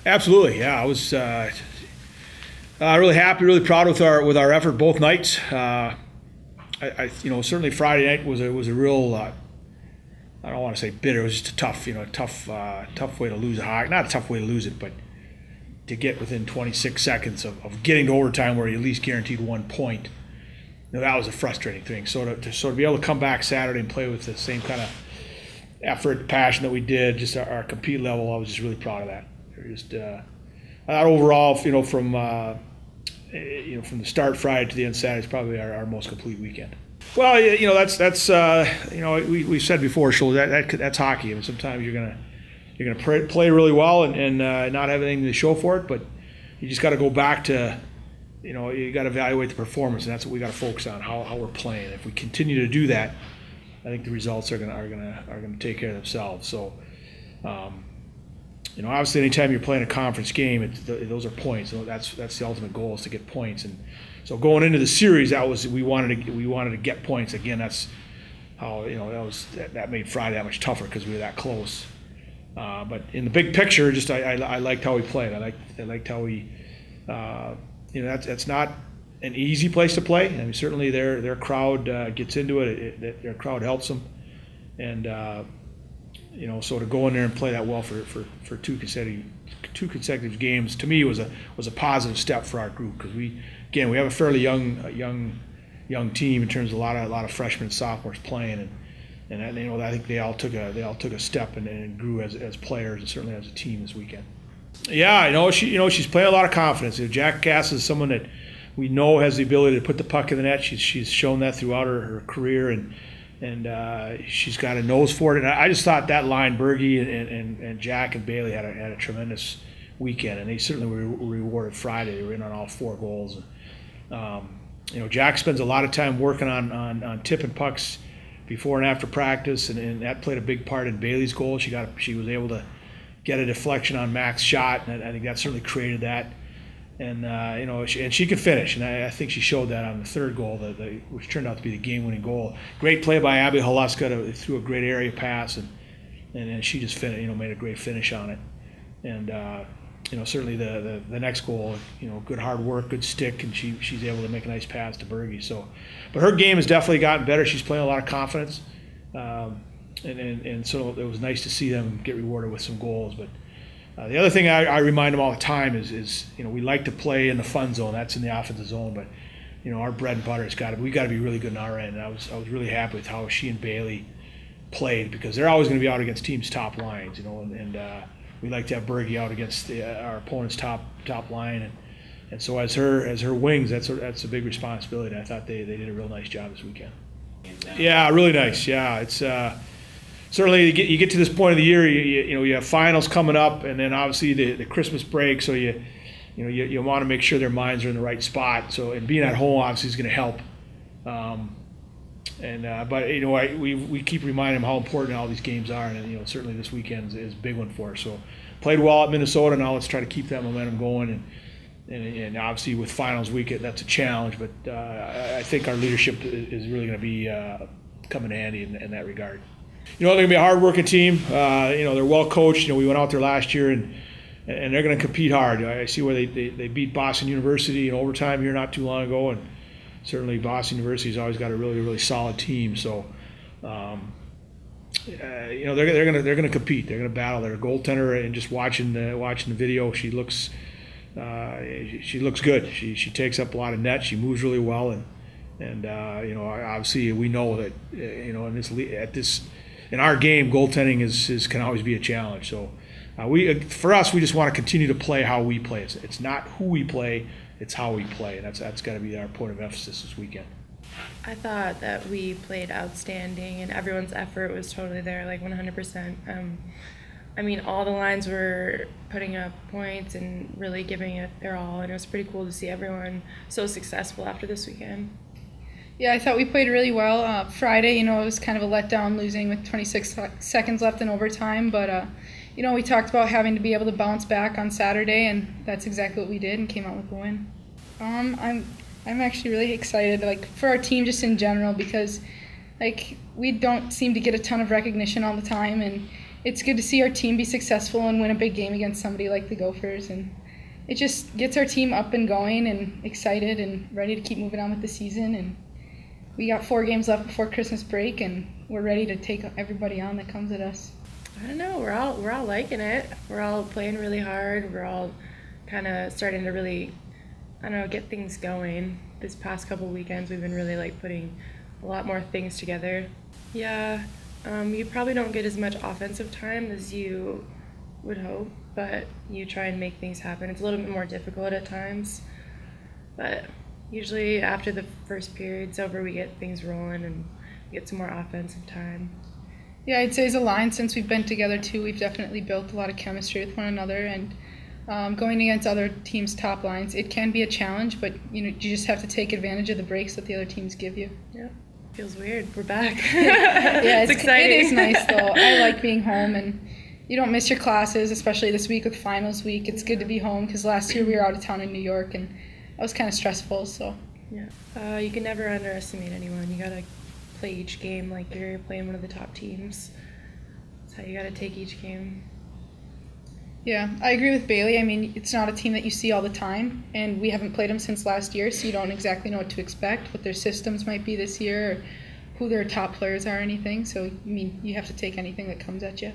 Absolutely, yeah. I was really happy, really proud with our effort both nights. Certainly Friday night was a real. I don't want to say bitter. It was just a tough way to lose a hockey. Not a tough way to lose it, but to get within 26 seconds of getting to overtime where you at least guaranteed 1 point. That was a frustrating thing. So to be able to come back Saturday and play with the same kind of effort, passion that we did, just our compete level, I was just really proud of that. Just I thought overall, from the start Friday to the end Saturday is probably our most complete weekend. Well, that's we said before, that's hockey. I mean, sometimes you're gonna play really well and not have anything to show for it, but you just got to go back to, you got to evaluate the performance, and that's what we got to focus on, how we're playing. If we continue to do that, I think the results are gonna take care of themselves. So, obviously, anytime you're playing a conference game, those are points. That's the ultimate goal, is to get points. And so going into the series, we wanted to get points. Again, that's how that made Friday that much tougher because we were that close. But in the big picture, just I liked how we played. I liked how we. That's not an easy place to play. I mean, certainly their crowd gets into it. Their crowd helps them, and so to go in there and play that well for two consecutive games, to me was a positive step for our group, because we have a fairly young team in terms of a lot of freshmen and sophomores playing, and I think they all took a step and grew as players and certainly as a team this weekend. Yeah, she's playing a lot of confidence. Jacqueline Kaasa is someone that we know has the ability to put the puck in the net. She's shown that throughout her career, and she's got a nose for it. And I just thought that line, Bergie and Jack and Bailey had a tremendous weekend, and they certainly were rewarded Friday. They were in on all 4 goals. Jack spends a lot of time working on tipping pucks before and after practice, and that played a big part in Bailey's goal. She was able to get a deflection on Mac's shot, and I think that certainly created that. And and she could finish, and I think she showed that on the 3rd goal, which turned out to be the game-winning goal. Great play by Abby Haluska threw a great area pass, and she just made a great finish on it. And certainly the next goal, good hard work, good stick, and she's able to make a nice pass to Bergie. So, but her game has definitely gotten better. She's playing a lot of confidence, and so it was nice to see them get rewarded with some goals. But the other thing I remind them all the time is we like to play in the fun zone. That's in the offensive zone, but our bread and butter we got to be really good on our end. And I was really happy with how she and Bailey played, because they're always going to be out against teams' top lines, and we like to have Bergie out against our opponent's top line, and so as her wings, that's a big responsibility. And I thought they did a real nice job this weekend. Yeah, really nice. Yeah, it's. Certainly, you get to this point of the year, you have finals coming up, and then obviously the Christmas break. So you want to make sure their minds are in the right spot. So, and being at home obviously is going to help. But we keep reminding them how important all these games are, and certainly this weekend is a big one for us. So played well at Minnesota. Now let's try to keep that momentum going, and obviously with finals week, that's a challenge. But I think our leadership is really going to be coming in handy in that regard. They're going to be a hard-working team. They're well coached. We went out there last year, and they're going to compete hard. I see where they beat Boston University in overtime here not too long ago, and certainly Boston University's always got a really, really solid team. So, they're going to compete. They're going to battle. Their goaltender, and just watching the video, she looks good. She takes up a lot of net. She moves really well, and obviously we know that in our game, goaltending can always be a challenge. So for us, we just want to continue to play how we play. It's not who we play, it's how we play, and that's got to be our point of emphasis this weekend. I thought that we played outstanding, and everyone's effort was totally there, like 100%. All the lines were putting up points and really giving it their all, and it was pretty cool to see everyone so successful after this weekend. Yeah, I thought we played really well. Friday, it was kind of a letdown losing with 26 seconds left in overtime, but we talked about having to be able to bounce back on Saturday, and that's exactly what we did and came out with the win. I'm actually really excited, for our team just in general, because we don't seem to get a ton of recognition all the time, and it's good to see our team be successful and win a big game against somebody like the Gophers, and it just gets our team up and going and excited and ready to keep moving on with the season. And we got 4 games left before Christmas break, and we're ready to take everybody on that comes at us. I don't know. We're all liking it. We're all playing really hard. We're all kind of starting to really, I don't know, get things going. This past couple weekends, we've been really like putting a lot more things together. Yeah, you probably don't get as much offensive time as you would hope, but you try and make things happen. It's a little bit more difficult at times, but usually after the first period's over, we get things rolling and get some more offensive time. Yeah, I'd say as a line, since we've been together too, we've definitely built a lot of chemistry with one another, and going against other teams' top lines, it can be a challenge, but you just have to take advantage of the breaks that the other teams give you. Yeah, feels weird. We're back. Yeah, it's exciting. It is nice though. I like being home, and you don't miss your classes, especially this week with finals week. It's good to be home because last year we were out of town in New York, and that was kind of stressful. So yeah, you can never underestimate anyone. You gotta play each game like you're playing one of the top teams. That's how you gotta take each game. Yeah, I agree with Bailey. I mean, it's not a team that you see all the time, and we haven't played them since last year, so you don't exactly know what to expect, what their systems might be this year, or who their top players are or anything. So, I mean, you have to take anything that comes at you.